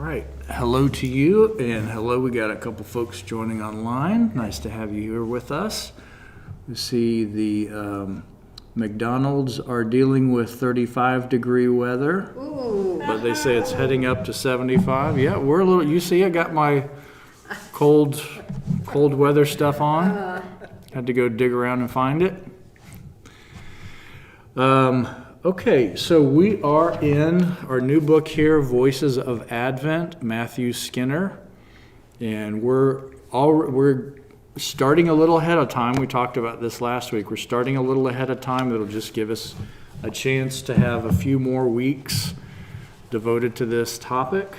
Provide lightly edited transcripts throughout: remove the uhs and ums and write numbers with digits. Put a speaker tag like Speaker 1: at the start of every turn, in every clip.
Speaker 1: right. Hello to you, and hello. We got a couple folks joining online. Nice to have you here with us. We see the McDonald's are dealing with 35-degree weather, but they say it's heading up to 75. Yeah, we're a little. You see, I got my cold weather stuff on. Had to go dig around and find it. Okay, so we are in our new book here, Voices of Advent, Matthew Skinner, and we're starting a little ahead of time. We talked about this last week. We're starting a little ahead of time. That'll just give us a chance to have a few more weeks devoted to this topic,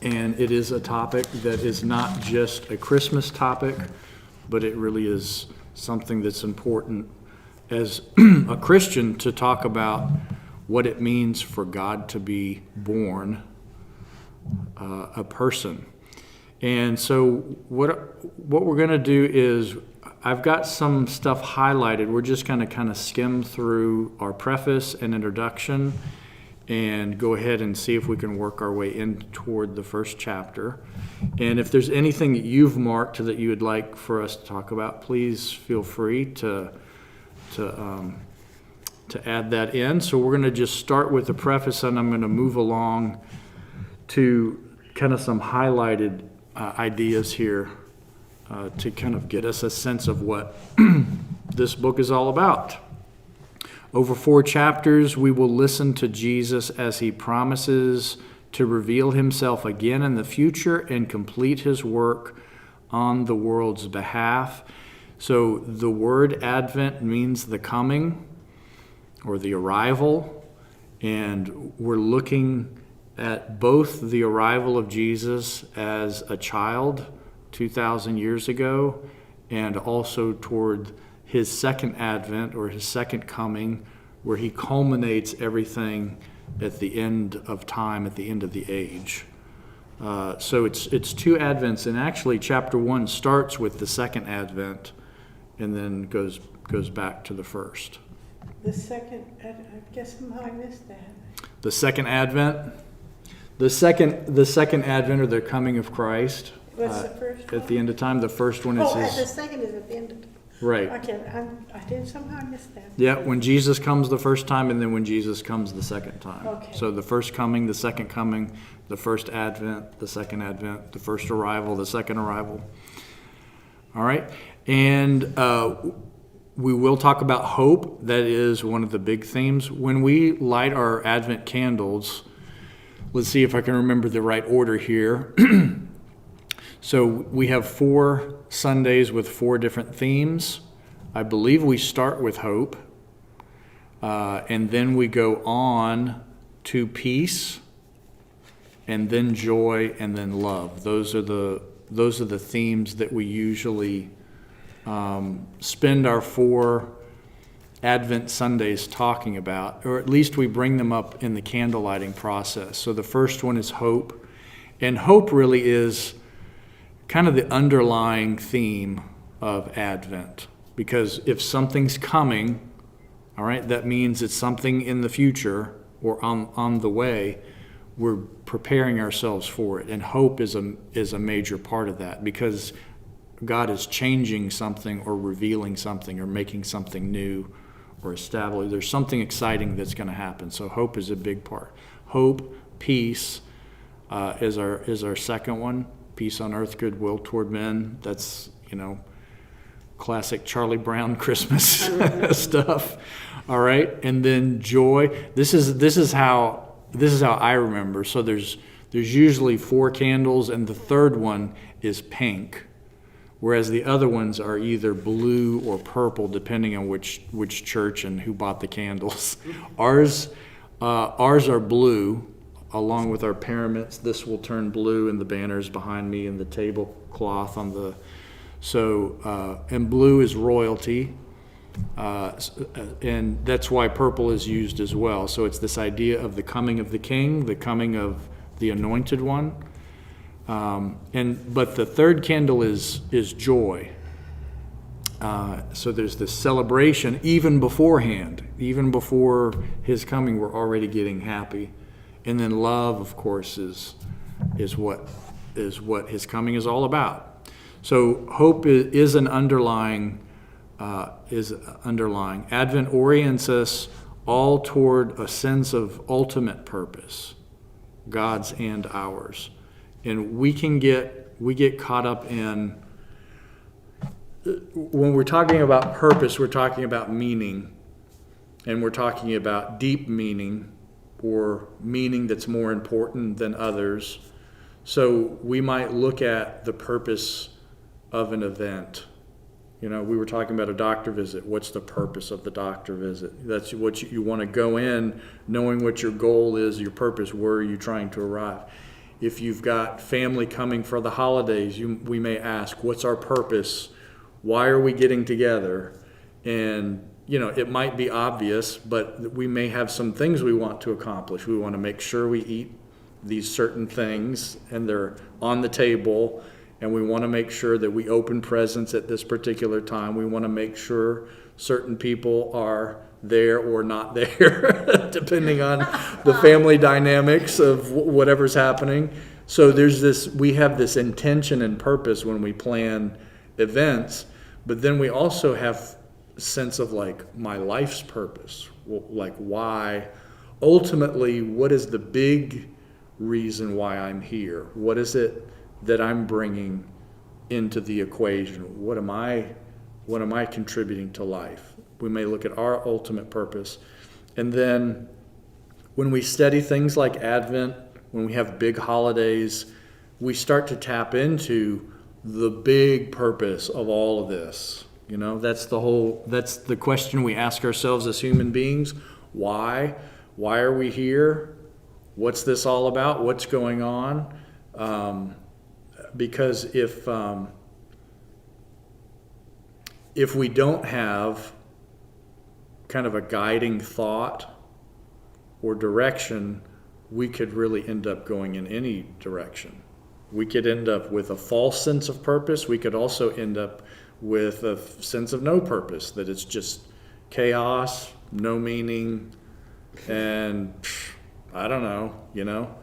Speaker 1: and it is a topic that is not just a Christmas topic, but it really is something that's important as a Christian to talk about what it means for God to be born a person. And so what we're going to do is, I've got some stuff highlighted. We're just going to kind of skim through our preface and introduction and go ahead and see if we can work our way in toward the first chapter. And if there's anything that you've marked that you would like for us to talk about, please feel free to add that in. So we're going to just start with the preface, and I'm going to move along to kind of some highlighted ideas here to kind of get us a sense of what this book is all about. Over 4 chapters, we will listen to Jesus as he promises to reveal himself again in the future and complete his work on the world's behalf. So the word Advent means the coming or the arrival, and we're looking at both the arrival of Jesus as a child 2,000 years ago and also toward his second advent or his second coming, where he culminates everything at the end of time, at the end of the age. So it's 2 advents, and actually chapter 1 starts with the second advent and then goes back to the first.
Speaker 2: The second, I guess I missed that.
Speaker 1: The second advent? The second advent, or the coming of Christ.
Speaker 2: What's the first one?
Speaker 1: At the end of time. The first one is
Speaker 2: the second is at the end of time.
Speaker 1: Right.
Speaker 2: Okay, I did somehow miss that.
Speaker 1: Yeah, when Jesus comes the first time, and then when Jesus comes the second time.
Speaker 2: Okay.
Speaker 1: So the first coming, the second coming, the first advent, the second advent, the first arrival, the second arrival. All right. And we will talk about hope. That is one of the big themes. When we light our Advent candles, let's see if I can remember the right order here. So we have 4 Sundays with 4 different themes. I believe we start with hope, and then we go on to peace, and then joy, and then love. Those are the themes that we usually spend our 4 Advent Sundays talking about, or at least we bring them up in the candle lighting process. So the first one is hope, and hope really is kind of the underlying theme of Advent, because if something's coming, all right, that means it's something in the future or on the way. We're preparing ourselves for it, and hope is a major part of that, because God is changing something or revealing something or making something new or established. There's something exciting that's going to happen. So hope is a big part. Hope, peace is our second one. Peace on earth, goodwill toward men. That's, classic Charlie Brown Christmas stuff. All right, and then joy. This is how I remember. So there's usually 4 candles, and the third one is pink, whereas the other ones are either blue or purple, depending on which church and who bought the candles. Ours are blue, along with our paraments. This will turn blue, and the banners behind me, and the tablecloth on the. So and blue is royalty, and that's why purple is used as well. So it's this idea of the coming of the King, the coming of the Anointed One. But the third candle is joy. So there's this celebration even beforehand, even before his coming. We're already getting happy, and then love, of course, is is what his coming is all about. So hope is an underlying. Advent orients us all toward a sense of ultimate purpose, God's and ours, and we get caught up in, when we're talking about purpose, we're talking about meaning, and we're talking about deep meaning, or meaning that's more important than others. So we might look at the purpose of an event. You know, we were talking about a doctor visit. What's the purpose of the doctor visit? That's what you want to go in knowing what your goal is, your purpose, where are you trying to arrive. If you've got family coming for the holidays, we may ask, what's our purpose? Why are we getting together? And, you know, it might be obvious, but we may have some things we want to accomplish. We want to make sure we eat these certain things and they're on the table, and we want to make sure that we open presents at this particular time. We want to make sure certain people are there or not there, depending on the family dynamics of whatever's happening. So we have this intention and purpose when we plan events, but then we also have a sense of like my life's purpose, like why, ultimately, what is the big reason why I'm here? What is it that I'm bringing into the equation? What am I contributing to life? We may look at our ultimate purpose. And then when we study things like Advent, when we have big holidays, we start to tap into the big purpose of all of this. You know, that's the question we ask ourselves as human beings. Why? Why are we here? What's this all about? What's going on? Because if we don't have kind of a guiding thought or direction, we could really end up going in any direction. We could end up with a false sense of purpose. We could also end up with a sense of no purpose, that it's just chaos, no meaning, and I don't know, you know.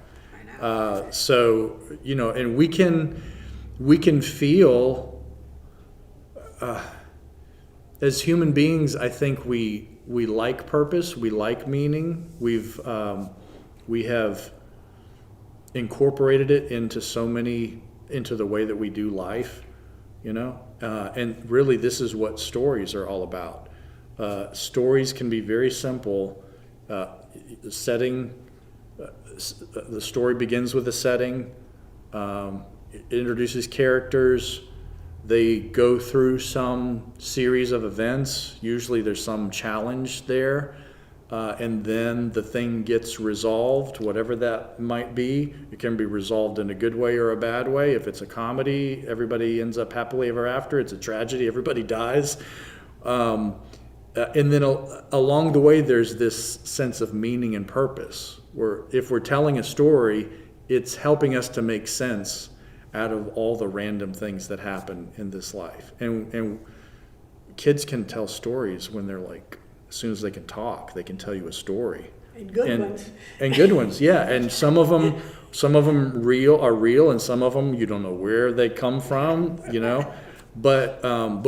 Speaker 1: So, you know, and we can feel, as human beings, I think we like purpose, we like meaning. We have incorporated it into the way that we do life, you know. And really, this is what stories are all about. Stories can be very simple. The story begins with a setting. It introduces characters. They go through some series of events. Usually there's some challenge there. And then the thing gets resolved, whatever that might be. It can be resolved in a good way or a bad way. If it's a comedy, everybody ends up happily ever after. It's a tragedy, everybody dies. And then along the way, there's this sense of meaning and purpose, where if we're telling a story, it's helping us to make sense out of all the random things that happen in this life. And kids can tell stories when they're like, as soon as they can talk, they can tell you a story.
Speaker 2: And good ones.
Speaker 1: And good ones, yeah. And some of them are real, and some of them you don't know where they come from, you know. But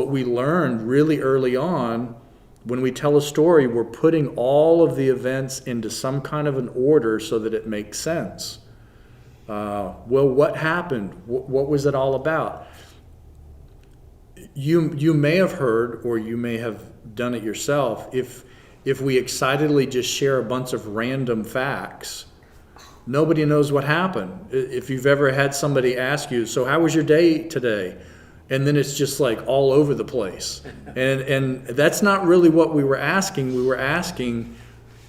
Speaker 1: we learned really early on, when we tell a story, we're putting all of the events into some kind of an order so that it makes sense. Well, what happened? What was it all about? You may have heard, or you may have done it yourself, if we excitedly just share a bunch of random facts, nobody knows what happened. If you've ever had somebody ask you, so how was your day today? And then it's just like all over the place. And that's not really what we were asking. We were asking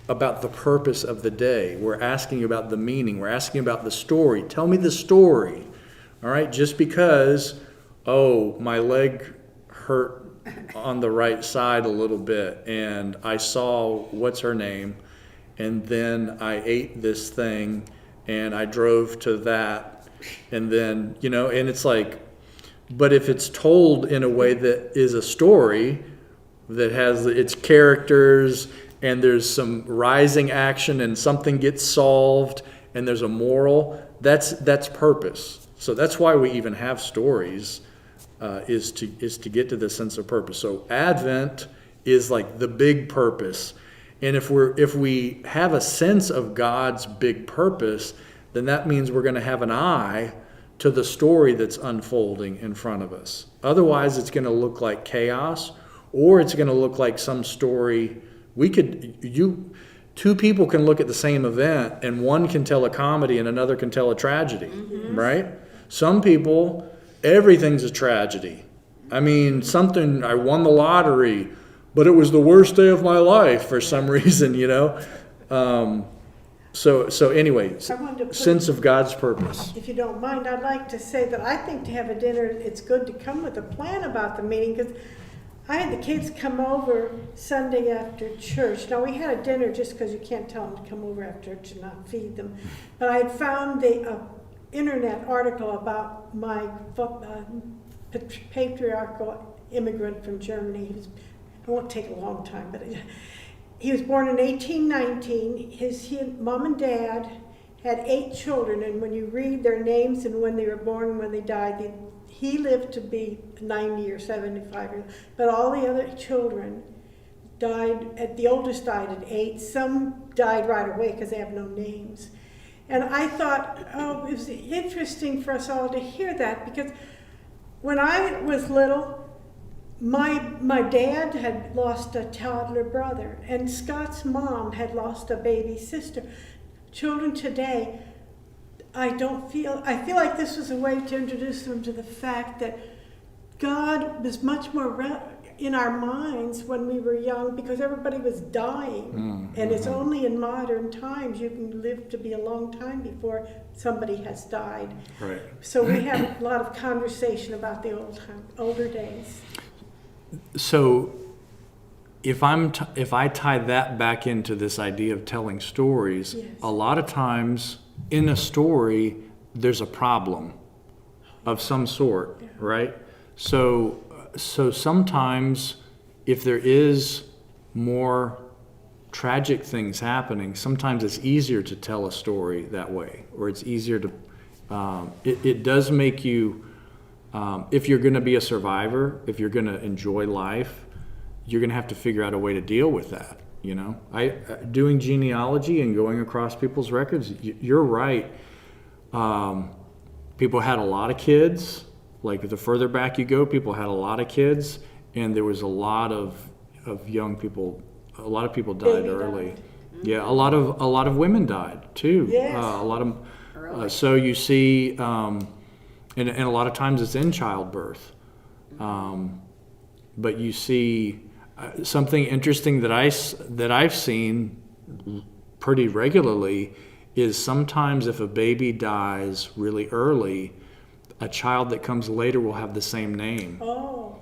Speaker 1: about the purpose of the day. We're asking about the meaning. We're asking about the story. Tell me the story. All right? Just because, my leg hurt on the right side a little bit, and I saw, what's her name, and then I ate this thing, and I drove to that, and then, you know, and it's like, but if it's told in a way that is a story that has its characters, and there's some rising action and something gets solved, and there's a moral, that's purpose. So that's why we even have stories, is to get to the sense of purpose. So Advent is like the big purpose. And if we have a sense of God's big purpose, then that means we're going to have an eye to the story that's unfolding in front of us. Otherwise, it's going to look like chaos, or it's going to look like some story. Two people can look at the same event, and one can tell a comedy and another can tell a tragedy, right? Some people, everything's a tragedy. I mean, I won the lottery, but it was the worst day of my life for some reason, So anyway,
Speaker 2: I wanted to put-
Speaker 1: sense of God's purpose.
Speaker 2: If you don't mind, I'd like to say that I think to have a dinner, it's good to come with a plan about the meeting, because I had the kids come over Sunday after church. Now, we had a dinner just because you can't tell them to come over after church and not feed them. But I had found the internet article about my patriarchal immigrant from Germany. It won't take a long time, but he was born in 1819. His mom and dad had 8 children, and when you read their names and when they were born and when they died, he lived to be 90 or 75 years. But all the other children died. The oldest died at 8. Some died right away because they have no names. And I thought, it was interesting for us all to hear that, because when I was little, my dad had lost a toddler brother, and Scott's mom had lost a baby sister. Children today, I feel like this was a way to introduce them to the fact that God was much more in our minds when we were young, because everybody was dying. And it's only in modern times you can live to be a long time before somebody has died.
Speaker 1: Right.
Speaker 2: So we have a lot of conversation about the older days.
Speaker 1: So if I tie that back into this idea of telling stories,
Speaker 2: Yes.
Speaker 1: a lot of times in a story there's a problem of some sort, right? So sometimes if there is more tragic things happening, sometimes it's easier to tell a story that way, or it's easier to it does make you, if you're going to be a survivor, if you're going to enjoy life, you're going to have to figure out a way to deal with that. Doing genealogy and going across people's records, you're right. People had a lot of kids. Like the further back you go, people had a lot of kids, and there was a lot of young people. A lot of people died
Speaker 2: Baby
Speaker 1: early.
Speaker 2: died.
Speaker 1: Yeah, a lot of women died too.
Speaker 2: Yes.
Speaker 1: A lot of. So you see, and a lot of times it's in childbirth. But you see something interesting that I've seen pretty regularly is sometimes if a baby dies really early, a child that comes later will have the same name.
Speaker 2: Oh,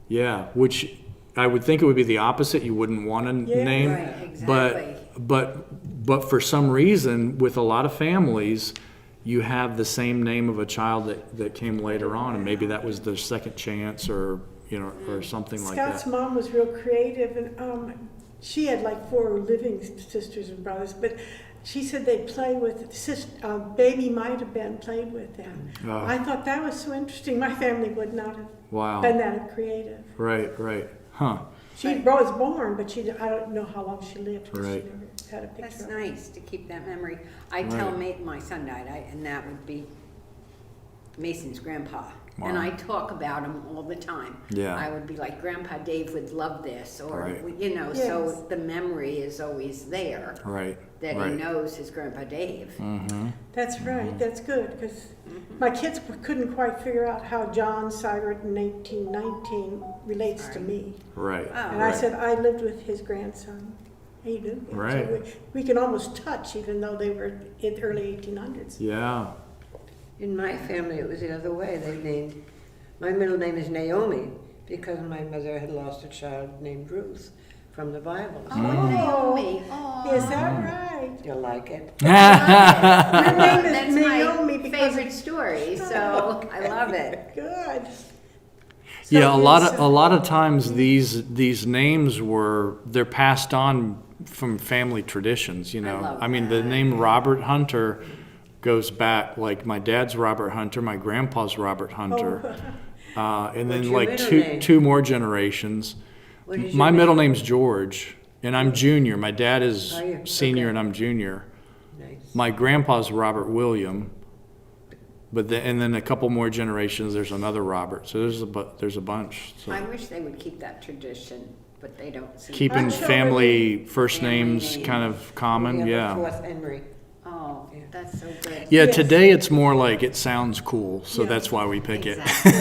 Speaker 1: Yeah, which I would think it would be the opposite. You wouldn't want a name.
Speaker 3: Right, exactly.
Speaker 1: But for some reason, with a lot of families, you have the same name of a child that came later on, and maybe that was their second chance, or something like that.
Speaker 2: Scott's mom was real creative, and she had like 4 living sisters and brothers, but she said they'd play with, baby might have been played with them.
Speaker 1: Oh.
Speaker 2: I thought that was so interesting. My family would not have
Speaker 1: Wow.
Speaker 2: been that creative.
Speaker 1: Right. Huh.
Speaker 2: She was born, but I don't know how long she lived, because
Speaker 1: Right.
Speaker 2: she never had a picture
Speaker 3: That's
Speaker 2: of her.
Speaker 3: nice to keep that memory. I tell my son died, and that would be Mason's grandpa. And
Speaker 1: Wow.
Speaker 3: I talk about him all the time.
Speaker 1: Yeah.
Speaker 3: I would be like, Grandpa Dave would love this, or,
Speaker 1: Right.
Speaker 2: Yes.
Speaker 3: so the memory is always there,
Speaker 1: Right.
Speaker 3: that
Speaker 1: right.
Speaker 3: he knows his Grandpa Dave.
Speaker 2: That's right, that's good, because my kids couldn't quite figure out how John Seibert in 1819 relates to me.
Speaker 1: Right.
Speaker 3: Oh.
Speaker 2: And I said, I lived with his grandson. He did. So
Speaker 1: Right.
Speaker 2: we can almost touch, even though they were in the early 1800s.
Speaker 1: Yeah.
Speaker 4: In my family, it was the other way. My middle name is Naomi because my mother had lost a child named Ruth from the Bible.
Speaker 3: Oh, Naomi. Oh.
Speaker 2: Is that right?
Speaker 4: You like it?
Speaker 2: Your name is
Speaker 3: That's
Speaker 2: Naomi
Speaker 3: my
Speaker 2: because
Speaker 3: favorite story, so I love it.
Speaker 2: good.
Speaker 1: Yeah,
Speaker 2: So
Speaker 1: a lot of times these names they're passed on from family traditions.
Speaker 3: I love
Speaker 1: I mean, the
Speaker 3: that.
Speaker 1: name Robert Hunter goes back, like my dad's Robert Hunter, my grandpa's Robert Hunter, and then
Speaker 4: What's your
Speaker 1: like
Speaker 4: middle
Speaker 1: two
Speaker 4: name?
Speaker 1: two more generations.
Speaker 4: What is your
Speaker 1: My middle name's George, and I'm junior. My dad is
Speaker 4: Are you?
Speaker 1: senior,
Speaker 4: Okay.
Speaker 1: and I'm junior.
Speaker 4: Nice.
Speaker 1: My grandpa's Robert William, and then a couple more generations, there's another Robert. So there's a bunch. So
Speaker 3: I wish they would keep that tradition, but they don't seem.
Speaker 1: keeping
Speaker 2: Our children-
Speaker 1: family first
Speaker 3: Family
Speaker 1: names
Speaker 3: name.
Speaker 1: kind of common,
Speaker 4: We have a
Speaker 1: yeah.
Speaker 4: fourth Henry.
Speaker 3: Oh, that's so good.
Speaker 1: Yeah,
Speaker 2: Yes.
Speaker 1: today it's more like it sounds cool, so
Speaker 2: Yeah.
Speaker 1: that's why we pick
Speaker 3: Exactly.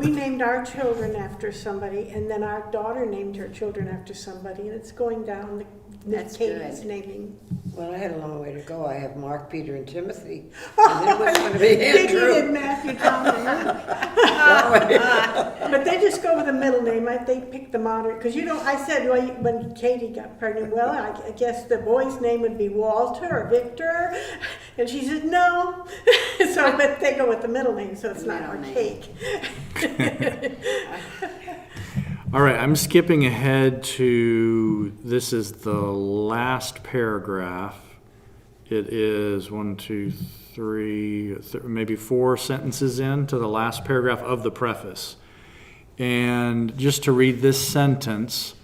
Speaker 2: We named our children after somebody, and then our daughter named her children after somebody, and it's going down.
Speaker 3: That's
Speaker 2: Katie's
Speaker 3: good.
Speaker 2: naming.
Speaker 4: Well, I had a long way to go. I have Mark, Peter, and Timothy. And then it was going to be
Speaker 2: Dickie
Speaker 4: Andrew.
Speaker 2: and Matthew, Tom, and Luke. But they just go with a middle name. They pick the modern, because I said when Katie got pregnant, well, I guess the boy's name would be Walter or Victor, and she said no. But they go with the middle name, so it's
Speaker 3: The
Speaker 2: not
Speaker 3: middle
Speaker 2: archaic.
Speaker 1: All right, I'm skipping ahead to, this is the last paragraph. It is maybe 4 sentences into the last paragraph of the preface. And just to read this sentence,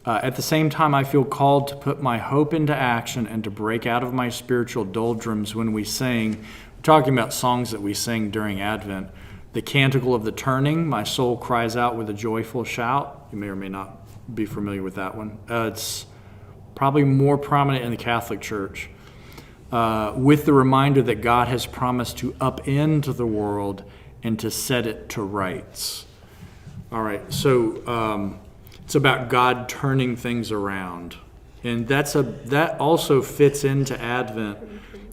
Speaker 1: at the same time, I feel called to put my hope into action and to break out of my spiritual doldrums when we sing. We're talking about songs that we sing during Advent. The Canticle of the Turning, my soul cries out with a joyful shout. You may or may not be familiar with that one. It's probably more prominent in the Catholic Church. With the reminder that God has promised to upend the world and to set it to rights. All right, so it's about God turning things around. And that also fits into Advent.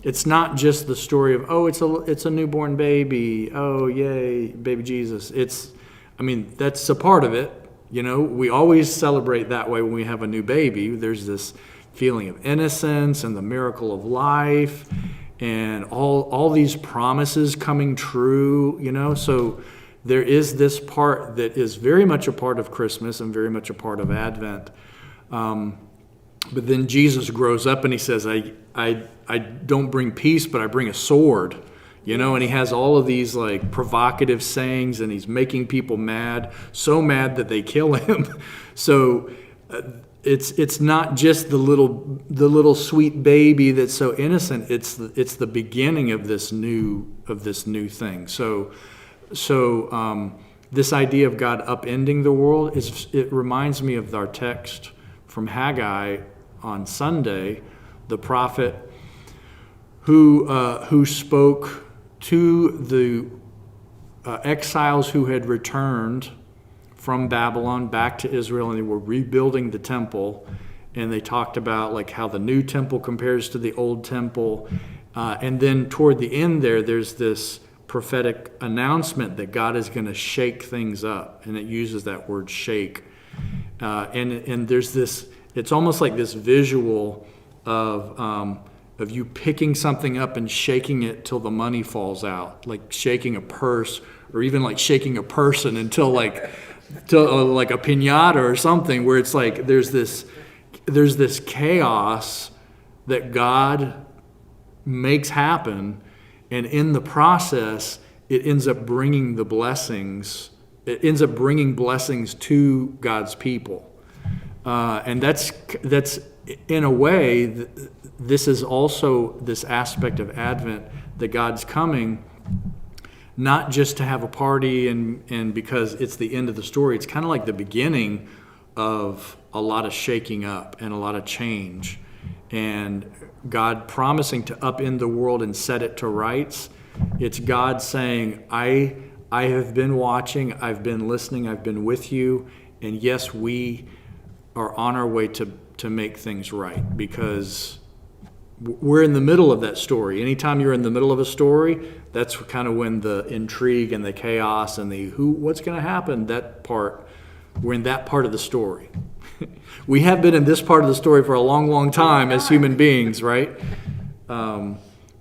Speaker 1: It's not just the story of, oh, it's a newborn baby, oh, yay, baby Jesus. That's a part of it. You know, we always celebrate that way when we have a new baby. There's this feeling of innocence and the miracle of life and all these promises coming true, you know. So there is this part that is very much a part of Christmas and very much a part of Advent. But then Jesus grows up and he says, I don't bring peace, but I bring a sword, you know, and he has all of these like provocative sayings and he's making people mad, so mad that they kill him. So it's not just the little sweet baby that's so innocent. It's the beginning of this new thing. So this idea of God upending the world it reminds me of our text from Haggai on Sunday, the prophet who spoke to the exiles who had returned from Babylon back to Israel, and they were rebuilding the temple, and they talked about like how the new temple compares to the old temple, and then toward the end there's this prophetic announcement that God is going to shake things up, and it uses that word shake, and there's this. It's almost like this visual of you picking something up and shaking it till the money falls out, like shaking a purse, or even like shaking a person until like a piñata or something, where it's like there's this chaos that God makes happen, and in the process, it ends up bringing the blessings. It ends up bringing blessings to God's people. And that's in a way, this is also this aspect of Advent, that God's coming, not just to have a party and because it's the end of the story. It's kind of like the beginning of a lot of shaking up and a lot of change. And God promising to upend the world and set it to rights. It's God saying, I have been watching, I've been listening, I've been with you, and yes, we are on our way to make things right, because we're in the middle of that story. Anytime you're in the middle of a story, that's kind of when the intrigue and the chaos and what's going to happen, we're in that part of the story. We have been in this part of the story for a long, long time as human beings, right?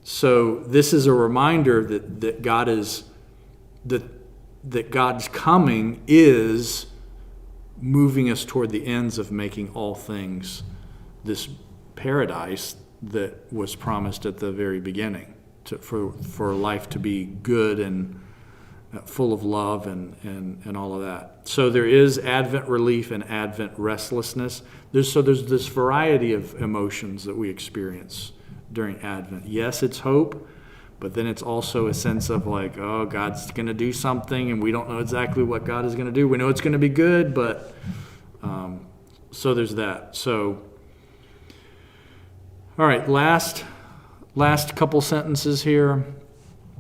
Speaker 1: So this is a reminder that God is, that God's coming is moving us toward the ends of making all things this paradise that was promised at the very beginning, for life to be good and full of love and all of that. So there is Advent relief and Advent restlessness. There's this variety of emotions that we experience during Advent. Yes, it's hope, but then it's also a sense of like, oh, God's going to do something, and we don't know exactly what God is going to do. We know it's going to be good, but so there's that. So, all right, last couple sentences here.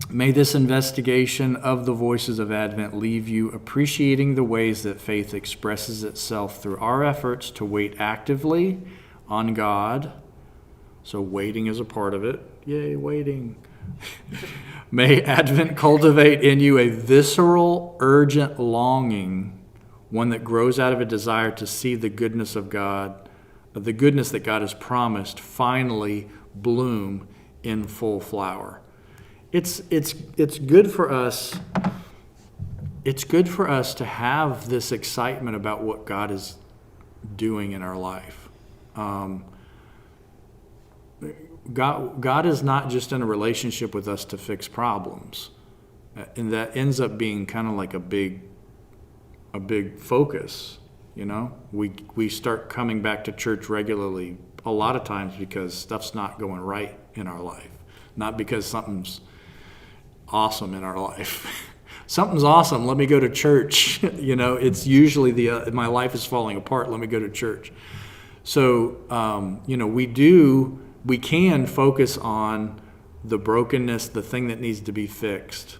Speaker 1: May this investigation of the voices of Advent leave you appreciating the ways that faith expresses itself through our efforts to wait actively on God. So waiting is a part of it. Yay, waiting. May Advent cultivate in you a visceral, urgent longing, one that grows out of a desire to see the goodness of God, the goodness that God has promised, finally bloom in full flower. It's good for us. It's good for us to have this excitement about what God is doing in our life. God is not just in a relationship with us to fix problems, and that ends up being kind of like a big focus. You know, we start coming back to church regularly a lot of times because stuff's not going right in our life, not because something's awesome in our life. Something's awesome, let me go to church. You know, it's usually my life is falling apart, let me go to church. So, you know, we can focus on the brokenness, the thing that needs to be fixed,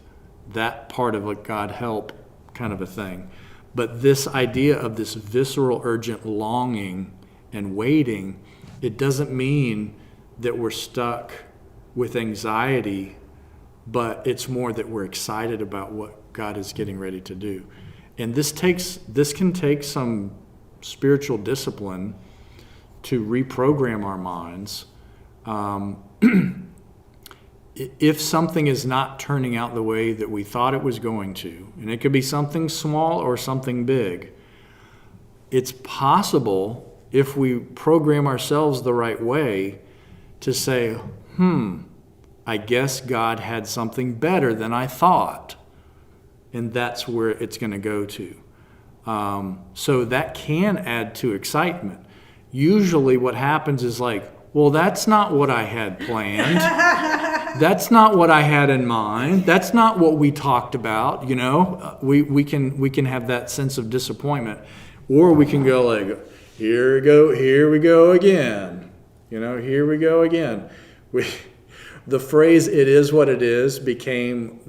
Speaker 1: that part of like God help kind of a thing. But this idea of this visceral, urgent longing and waiting, it doesn't mean that we're stuck with anxiety, but it's more that we're excited about what God is getting ready to do. And this can take some spiritual discipline to reprogram our minds. If something is not turning out the way that we thought it was going to, and it could be something small or something big, it's possible, if we program ourselves the right way, to say, I guess God had something better than I thought. And that's where it's going to go to. So that can add to excitement. Usually what happens is like, well, that's not what I had planned. That's not what I had in mind. That's not what we talked about. You know, we can have that sense of disappointment, or we can go like, here we go again. You know, here we go again. The phrase "it is what it is" became,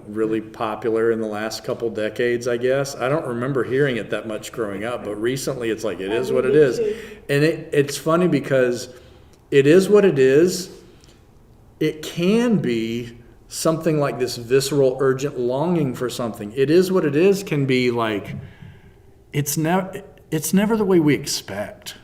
Speaker 1: really popular in the last couple decades, I guess. I don't remember hearing it that much growing up, but recently it's like, it is what it is. And it's funny because it is what it is. It can be something like this visceral, urgent longing for something. It is what it is can be like, it's never the way we expect.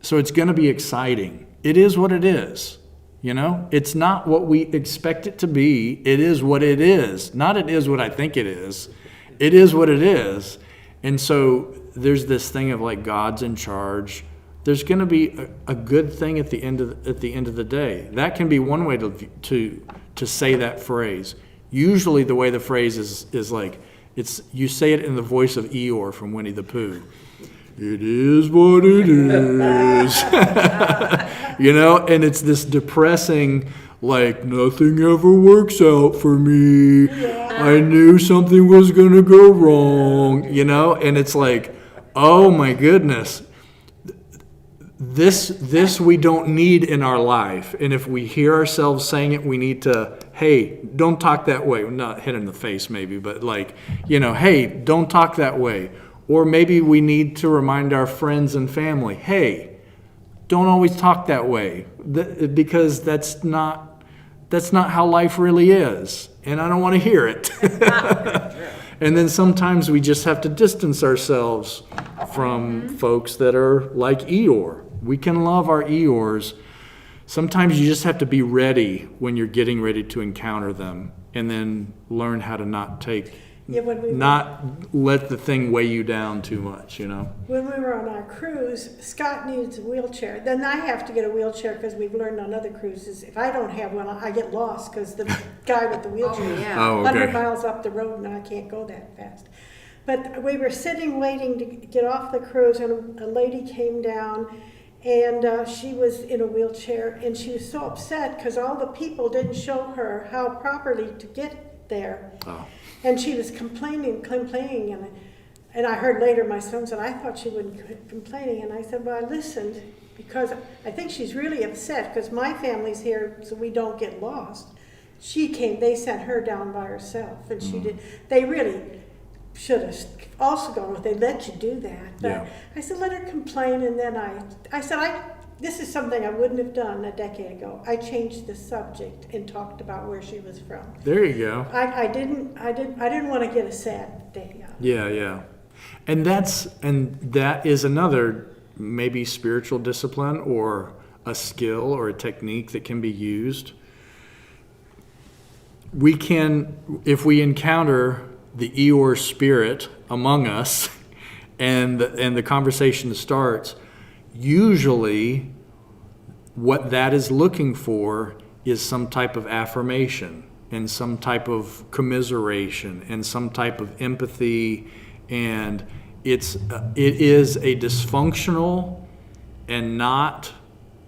Speaker 1: So it's going to be exciting. It is what it is. You know, it's not what we expect it to be. It is what it is. Not it is what I think it is. It is what it is. And so there's this thing of like, God's in charge. There's going to be a good thing at the end of the day. That can be one way to say that phrase. Usually the way the phrase is like, you say it in the voice of Eeyore from Winnie the Pooh. It is what it is. You know, and it's this depressing, like, nothing ever works out for me. Yeah. I knew something was going to go wrong, you know, and it's like, oh my goodness. This we don't need in our life. And if we hear ourselves saying it, we need to, hey, don't talk that way. Not hit in the face maybe, but like, you know, hey, don't talk that way. Or maybe we need to remind our friends and family, hey, don't always talk that way, because that's not how life really is, and I don't want to hear it. And then sometimes we just have to distance ourselves from folks that are like Eeyore. We can love our Eeyores. Sometimes you just have to be ready when you're getting ready to encounter them, and then learn how to not take
Speaker 2: Yeah, when we
Speaker 1: not let the thing weigh you down too much, you know?
Speaker 2: When we were on our cruise, Scott needs a wheelchair. Then I have to get a wheelchair because we've learned on other cruises, if I don't have one, I get lost because the guy with the wheelchair is
Speaker 3: yeah.
Speaker 1: Oh,
Speaker 2: 100
Speaker 1: okay.
Speaker 2: miles up the road and I can't go that fast. But we were sitting waiting to get off the cruise and a lady came down and she was in a wheelchair and she was so upset because all the people didn't show her how properly to get there.
Speaker 1: Oh.
Speaker 2: And she was complaining, and I heard later my son said, I thought she wouldn't quit complaining. And I said, well, I listened because I think she's really upset because my family's here so we don't get lost. She came, they sent her down by herself, and she did. They really should have also gone with, they let you do that. But
Speaker 1: Yeah.
Speaker 2: I said, let her complain, and then I said, this is something I wouldn't have done a decade ago. I changed the subject and talked about where she was from.
Speaker 1: There you go.
Speaker 2: I didn't want to get a sad day out.
Speaker 1: Yeah, yeah. And that is another maybe spiritual discipline or a skill or a technique that can be used. We can, if we encounter the Eeyore spirit among us and the conversation starts, usually what that is looking for is some type of affirmation and some type of commiseration and some type of empathy, and it is a dysfunctional and not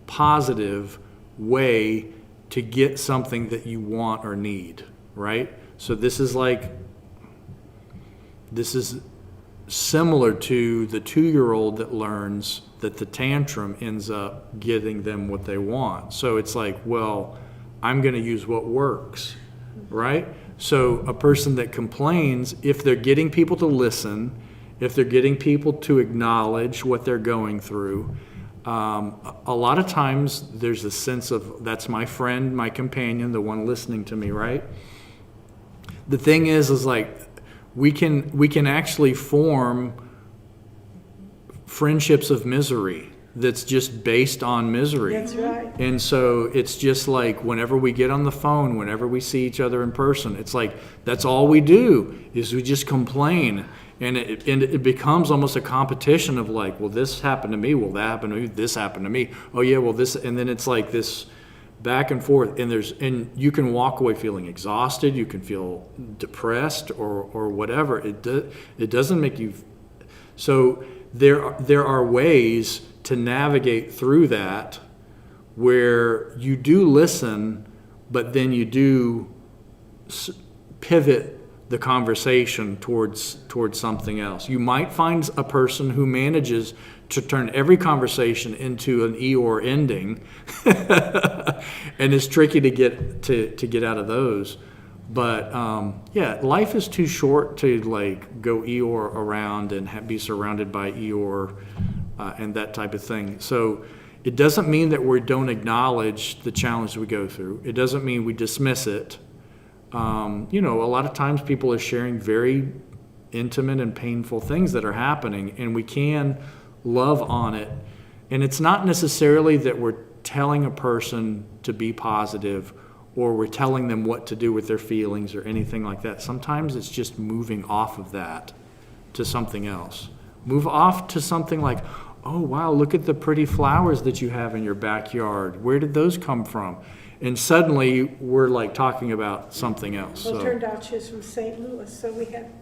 Speaker 1: positive way to get something that you want or need, right? So this is similar to the 2-year-old that learns that the tantrum ends up getting them what they want. So it's like, well, I'm going to use what works, right? So a person that complains, if they're getting people to listen, if they're getting people to acknowledge what they're going through, a lot of times there's a sense of, that's my friend, my companion, the one listening to me, right? The thing is like, we can actually form friendships of misery that's just based on misery.
Speaker 2: That's right.
Speaker 1: And so it's just like whenever we get on the phone, whenever we see each other in person, it's like that's all we do is we just complain. And it becomes almost a competition of like, well, this happened to me, well, that happened to me, this happened to me. Oh yeah, well this, and then it's like this back and forth, and you can walk away feeling exhausted, you can feel depressed or whatever. It doesn't make you. So there are ways to navigate through that where you do listen, but then you do pivot the conversation towards something else. You might find a person who manages to turn every conversation into an Eeyore ending, and it's tricky to get out of those. But yeah, life is too short to like go Eeyore around and be surrounded by Eeyore and that type of thing. So it doesn't mean that we don't acknowledge the challenge we go through. It doesn't mean we dismiss it. A lot of times people are sharing very intimate and painful things that are happening, and we can love on it. And it's not necessarily that we're telling a person to be positive or we're telling them what to do with their feelings or anything like that. Sometimes it's just moving off of that to something else. Move off to something like, oh, wow, look at the pretty flowers that you have in your backyard. Where did those come from? And suddenly we're like talking about something else.
Speaker 2: Well, it
Speaker 1: So
Speaker 2: turned out she was from St. Louis, so we had.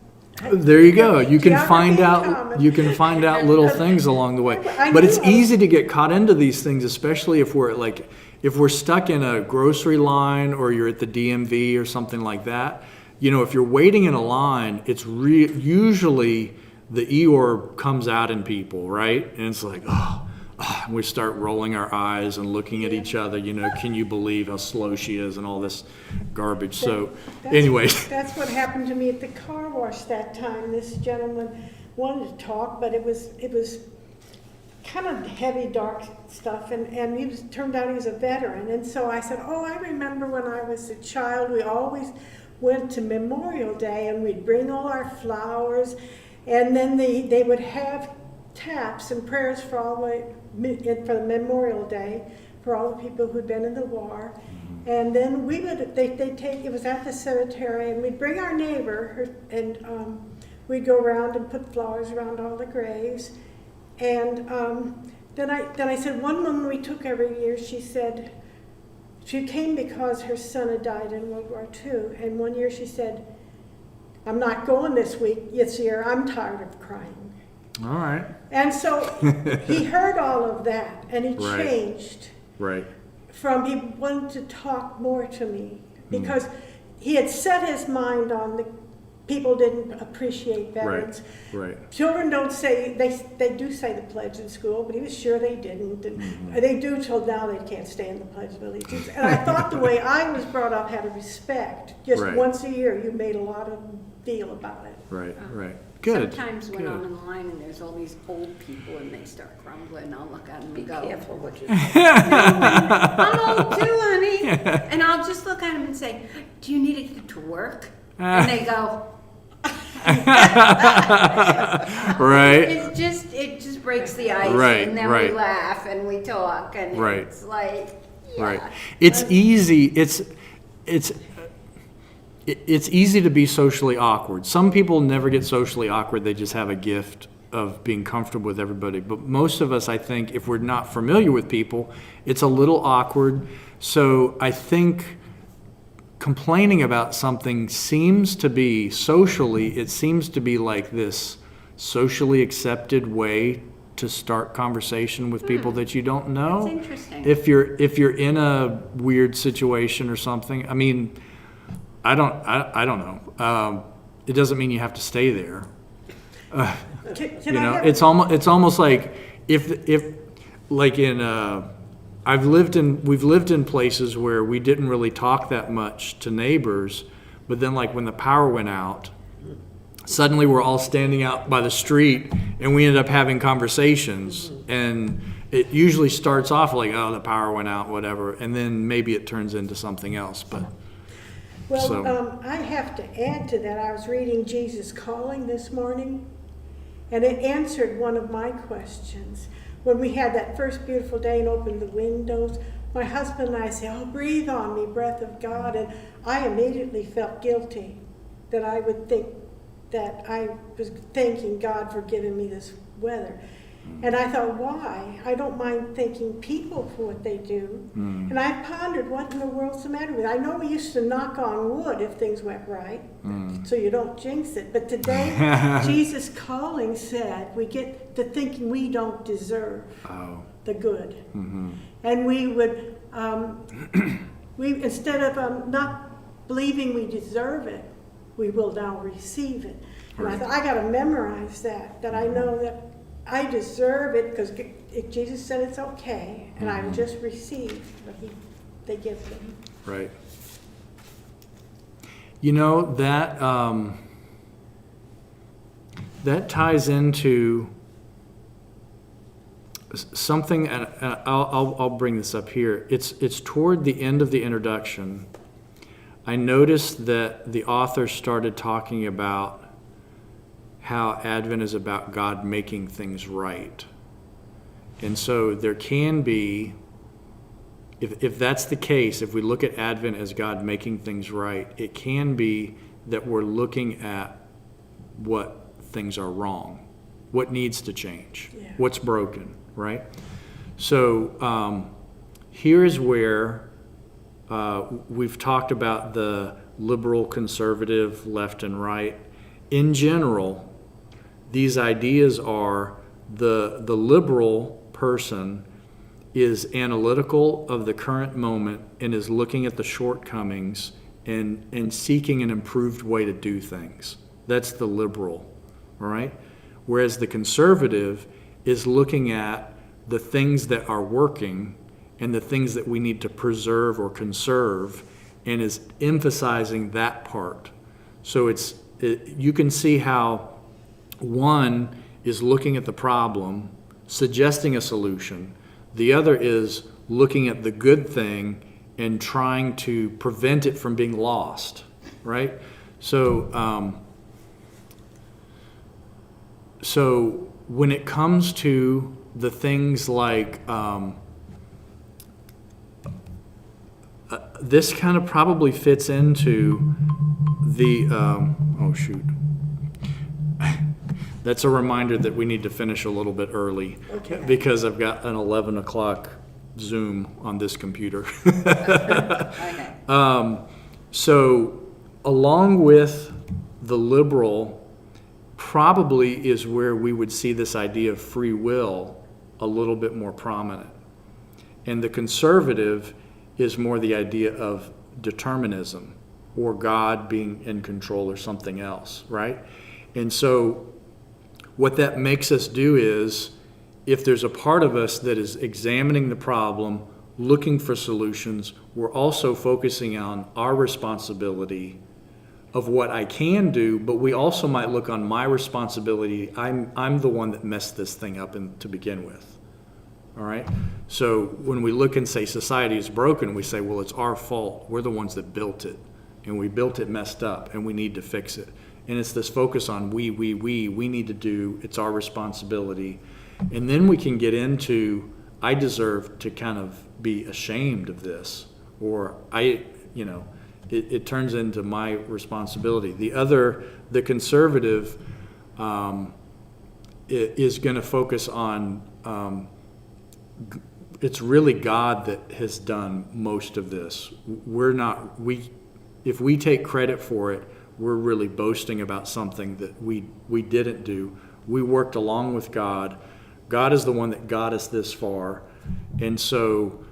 Speaker 1: there you go. You can
Speaker 2: Geography
Speaker 1: find
Speaker 2: in
Speaker 1: out
Speaker 2: common.
Speaker 1: little things along the way.
Speaker 2: I
Speaker 1: But it's
Speaker 2: knew.
Speaker 1: easy to get caught into these things, especially if we're stuck in a grocery line or you're at the DMV or something like that. If you're waiting in a line, it's usually the Eeyore comes out in people, right? And it's like, we start rolling our eyes and looking at each other, can you believe how slow she is and all this garbage. So anyway.
Speaker 2: That's what happened to me at the car wash that time. This gentleman wanted to talk, but it was kind of heavy, dark stuff, and turned out he was a veteran. And so I said, I remember when I was a child, we always went to Memorial Day and we'd bring all our flowers, and then they would have taps and prayers for the Memorial Day for all the people who'd been in the war. And then they'd take, it was at the cemetery, and we'd bring our neighbor, and we'd go around and put flowers around all the graves. And then I said, one woman we took every year, she said, she came because her son had died in World War II. And one year she said, I'm not going this year, I'm tired of crying.
Speaker 1: All right.
Speaker 2: And so he heard all of that, and he
Speaker 1: Right.
Speaker 2: changed
Speaker 1: Right.
Speaker 2: from, he wanted to talk more to me, because he had set his mind on the people didn't appreciate veterans.
Speaker 1: Right.
Speaker 2: Children don't say, they do say the pledge in school, but he was sure they didn't. And they do till now, they can't stand the Pledge of Allegiance. And I thought the way I was brought up had a respect. Just
Speaker 1: Right.
Speaker 2: once a year, you made a lot of deal about it.
Speaker 1: Right. Right. Good.
Speaker 3: Sometimes when
Speaker 1: Good.
Speaker 3: I'm in line and there's all these old people and they start grumbling, I'll look at them
Speaker 4: Be
Speaker 3: and go,
Speaker 4: careful what you say.
Speaker 3: I'm old too, honey. And I'll just look at them and say, do you need to get to work? And they go,
Speaker 1: Right.
Speaker 3: it just breaks the ice.
Speaker 1: Right,
Speaker 3: And then
Speaker 1: right.
Speaker 3: we laugh and we talk and
Speaker 1: Right.
Speaker 3: it's like, yeah.
Speaker 1: Right. It's easy. It's easy to be socially awkward. Some people never get socially awkward. They just have a gift of being comfortable with everybody. But most of us, I think, if we're not familiar with people, it's a little awkward. So I think complaining about something seems to be it seems to be like this socially accepted way to start conversation with people that you don't know.
Speaker 3: That's interesting.
Speaker 1: If you're in a weird situation or something, I mean, I don't know. It doesn't mean you have to stay there.
Speaker 2: Can
Speaker 1: You
Speaker 2: I
Speaker 1: know,
Speaker 2: have-
Speaker 1: it's almost like if like in we've lived in places where we didn't really talk that much to neighbors, but then like when the power went out, suddenly we're all standing out by the street and we ended up having conversations, and it usually starts off like, oh, the power went out, whatever, and then maybe it turns into something else. But
Speaker 2: Well,
Speaker 1: So-
Speaker 2: I have to add to that. I was reading Jesus Calling this morning, and it answered one of my questions. When we had that first beautiful day and opened the windows, my husband and I said, oh, breathe on me, breath of God. And I immediately felt guilty that I would think that I was thanking God for giving me this weather. And I thought, why? I don't mind thanking people for what they do. And I pondered, what in the world's the matter with it? I know we used to knock on wood if things went right, so you don't jinx it. But today, Jesus Calling said, we get to thinking we don't deserve the good. And we would, instead of not believing we deserve it, we will now receive it. And I thought, I got to memorize that I know that I deserve it, because Jesus said it's okay, and I just receive what they give me.
Speaker 1: right. You know, that ties into something, and I'll bring this up here. It's toward the end of the introduction. I noticed that the author started talking about how Advent is about God making things right. And so there can be, if that's the case, if we look at Advent as God making things right, it can be that we're looking at what things are wrong, what needs to change, what's broken, right? So here's where we've talked about the liberal, conservative, left and right. In general, these ideas are the liberal person is analytical of the current moment and is looking at the shortcomings and seeking an improved way to do things. That's the liberal, all right? Whereas the conservative is looking at the things that are working and the things that we need to preserve or conserve, and is emphasizing that part. So you can see how one is looking at the problem, suggesting a solution. The other is looking at the good thing and trying to prevent it from being lost, right? So when it comes to the things like this kind of probably fits into the, oh shoot. That's a reminder that we need to finish a little bit early.
Speaker 2: Okay.
Speaker 1: Because I've got an 11 o'clock Zoom on this computer.
Speaker 3: Okay.
Speaker 1: So along with the liberal probably is where we would see this idea of free will a little bit more prominent. And the conservative is more the idea of determinism or God being in control or something else, right? And so what that makes us do is, if there's a part of us that is examining the problem, looking for solutions, we're also focusing on our responsibility of what I can do, but we also might look on my responsibility. I'm the one that messed this thing up to begin with. All right? So when we look and say society is broken, we say, well, it's our fault. We're the ones that built it. And we built it messed up, and we need to fix it. And it's this focus on we need to do, it's our responsibility. And then we can get into, I deserve to kind of be ashamed of this, or it turns into my responsibility. The conservative is going to focus on, it's really God that has done most of this. If we take credit for it, we're really boasting about something that we didn't do. We worked along with God. God is the one that got us this far. And so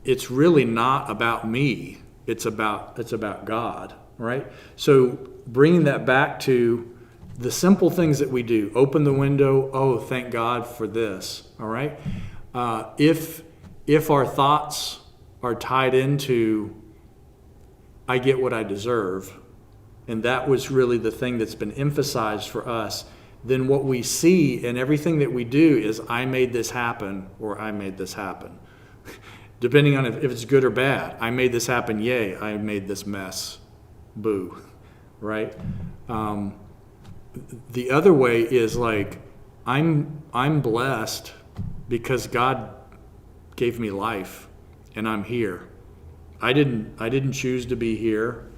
Speaker 1: it's really not about me. It's about God, right? So bringing that back to the simple things that we do. Open the window. Oh, thank God for this, all right? If our thoughts are tied into I get what I deserve, and that was really the thing that's been emphasized for us, then what we see in everything that we do is I made this happen, or I made this happen. Depending on if it's good or bad. I made this happen, yay. I made this mess, boo, right? The other way is like, I'm blessed because God gave me life, and I'm here. I didn't choose to be here,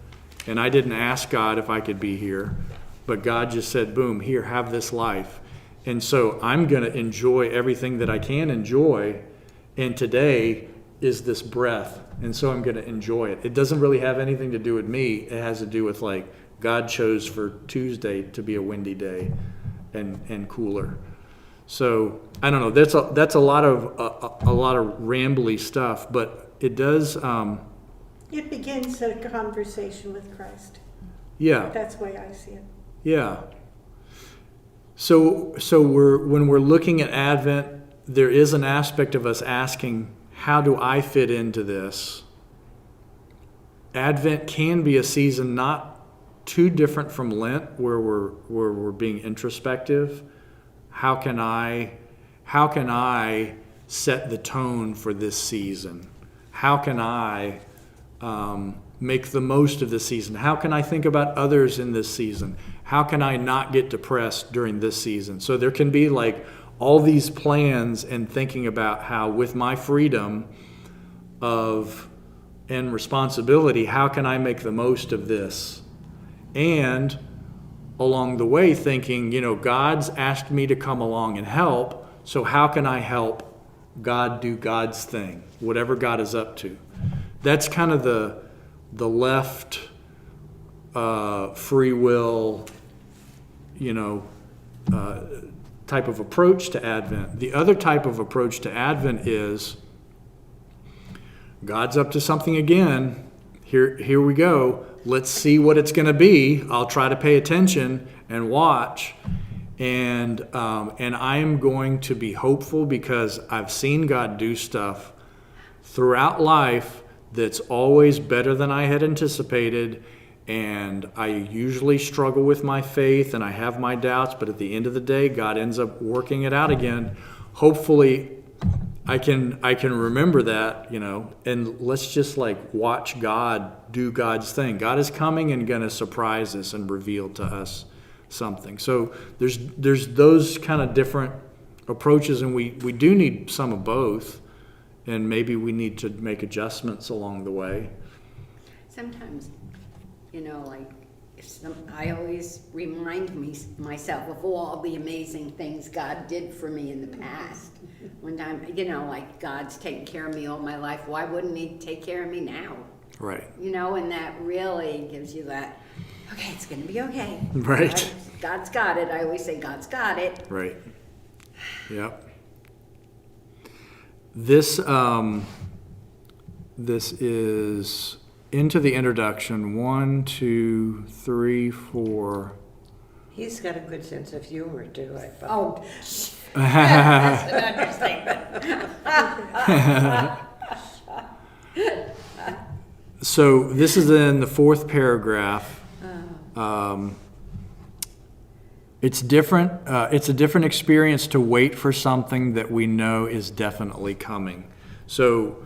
Speaker 1: and I didn't ask God if I could be here, but God just said, boom, here, have this life. And so I'm going to enjoy everything that I can enjoy, and today is this breath, and so I'm going to enjoy it. It doesn't really have anything to do with me. It has to do with like God chose for Tuesday to be a windy day and cooler. So I don't know. That's a lot of rambly stuff, but it does.
Speaker 2: It begins a conversation with Christ.
Speaker 1: Yeah.
Speaker 2: That's the way I see it.
Speaker 1: Yeah. So when we're looking at Advent, there is an aspect of us asking, how do I fit into this? Advent can be a season not too different from Lent, where we're being introspective. How can I set the tone for this season? How can I make the most of this season? How can I think about others in this season? How can I not get depressed during this season? So there can be like all these plans and thinking about how, with my freedom and responsibility, how can I make the most of this? And along the way thinking, God's asked me to come along and help, so how can I help God do God's thing, whatever God is up to? That's kind of the left free will, type of approach to Advent. The other type of approach to Advent is God's up to something again. Here we go. Let's see what it's going to be. I'll try to pay attention and watch. And I'm going to be hopeful because I've seen God do stuff throughout life that's always better than I had anticipated. And I usually struggle with my faith and I have my doubts, but at the end of the day, God ends up working it out again. Hopefully I can remember that, and let's just like watch God do God's thing. God is coming and going to surprise us and reveal to us something. So there's those kind of different approaches, and we do need some of both. and maybe we need to make adjustments along the way.
Speaker 3: Sometimes, like, I always remind myself of all the amazing things God did for me in the past. One time, like, God's taken care of me all my life. Why wouldn't he take care of me now?
Speaker 1: Right.
Speaker 3: And that really gives you that, okay, it's going to be okay.
Speaker 1: Right.
Speaker 3: God's got it. I always say God's got it.
Speaker 1: Right. Yep. This is into the introduction. 1, 2, 3, 4.
Speaker 4: He's got a good sense of humor too, I thought.
Speaker 3: Oh, that's an understatement.
Speaker 1: So this is in the 4th paragraph. It's different. It's a different experience to wait for something that we know is definitely coming. So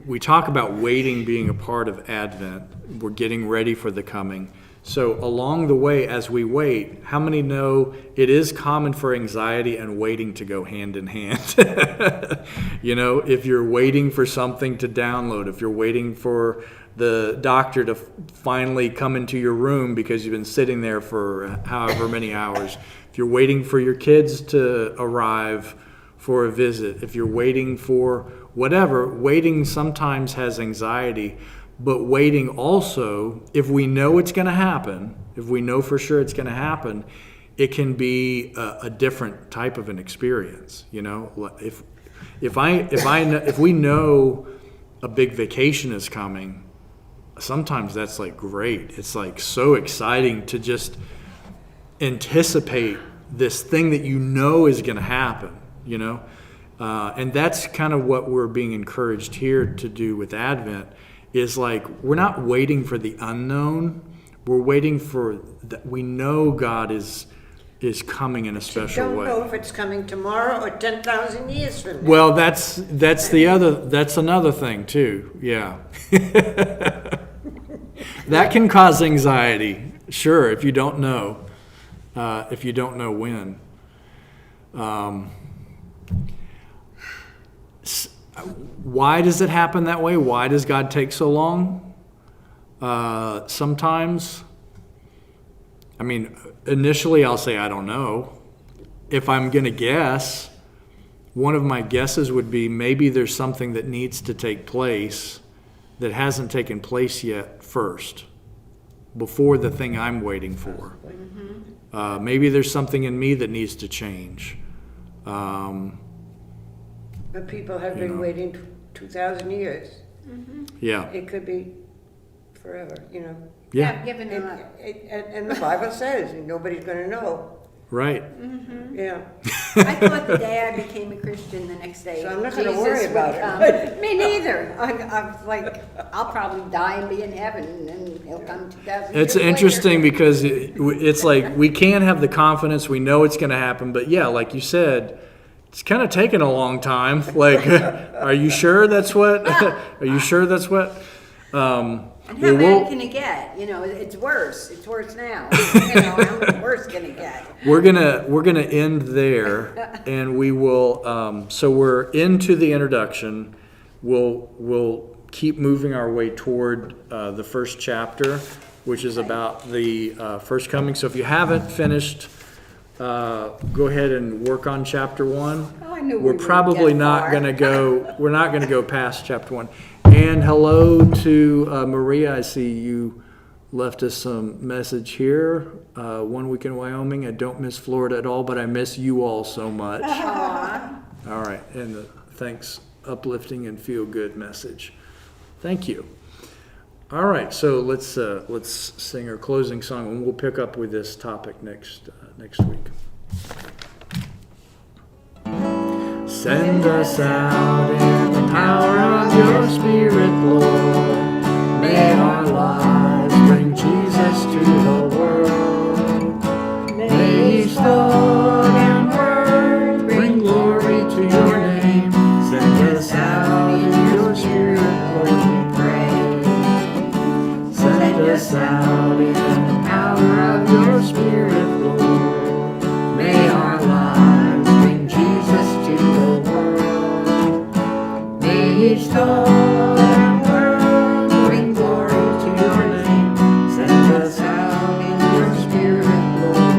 Speaker 1: we talk about waiting being a part of Advent. We're getting ready for the coming. So along the way, as we wait, how many know it is common for anxiety and waiting to go hand in hand? If you're waiting for something to download, if you're waiting for the doctor to finally come into your room because you've been sitting there for however many hours, if you're waiting for your kids to arrive for a visit, if you're waiting for whatever, waiting sometimes has anxiety. But waiting also, if we know it's going to happen, if we know for sure it's going to happen, it can be a different type of an experience. If we know a big vacation is coming, sometimes that's like great. It's like so exciting to just anticipate this thing that is going to happen. And that's kind of what we're being encouraged here to do with Advent. Is like, we're not waiting for the unknown. We're waiting for that. We know God is coming in a special way.
Speaker 4: Don't know if it's coming tomorrow or 10,000 years from now.
Speaker 1: Well, that's another thing too. Yeah. That can cause anxiety. Sure. If you don't know when. Why does it happen that way? Why does God take so long? Sometimes, initially I'll say, I don't know. If I'm going to guess, one of my guesses would be maybe there's something that needs to take place that hasn't taken place yet first, before the thing I'm waiting for. Maybe there's something in me that needs to change.
Speaker 4: But people have been waiting 2,000 years.
Speaker 1: Yeah.
Speaker 4: It could be forever,
Speaker 1: Yeah.
Speaker 3: Giving them up.
Speaker 4: And the Bible says nobody's going to know.
Speaker 1: Right.
Speaker 4: Yeah.
Speaker 3: I thought the day I became a Christian, the next day
Speaker 4: So I'm not gonna
Speaker 3: Jesus
Speaker 4: worry
Speaker 3: would
Speaker 4: about
Speaker 3: come.
Speaker 4: it.
Speaker 3: Me neither. I'm like, I'll probably die and be in heaven, and then he'll come 2,000 years
Speaker 1: It's
Speaker 3: later.
Speaker 1: interesting because it's like we can't have the confidence. We know it's going to happen. But yeah, like you said, it's kind of taken a long time. Like, are you sure that's what? Are you sure that's what?
Speaker 3: And how bad can it get? It's worse. It's worse now. How much worse can it get?
Speaker 1: We're gonna end there, and we will. So we're into the introduction. We'll keep moving our way toward the first chapter, which is about the first coming. So if you haven't finished, go ahead and work on chapter 1.
Speaker 3: Oh, I knew we
Speaker 1: We're
Speaker 3: wouldn't
Speaker 1: probably
Speaker 3: get
Speaker 1: not
Speaker 3: far.
Speaker 1: gonna go. We're not gonna go past chapter 1. And hello to Maria. I see you left us some message here. 1 week in Wyoming. I don't miss Florida at all, but I miss you all so much. All right, and the thanks, uplifting and feel good message. Thank you. All right, so let's sing our closing song, and we'll pick up with this topic next week. Send us out in the power of your Spirit.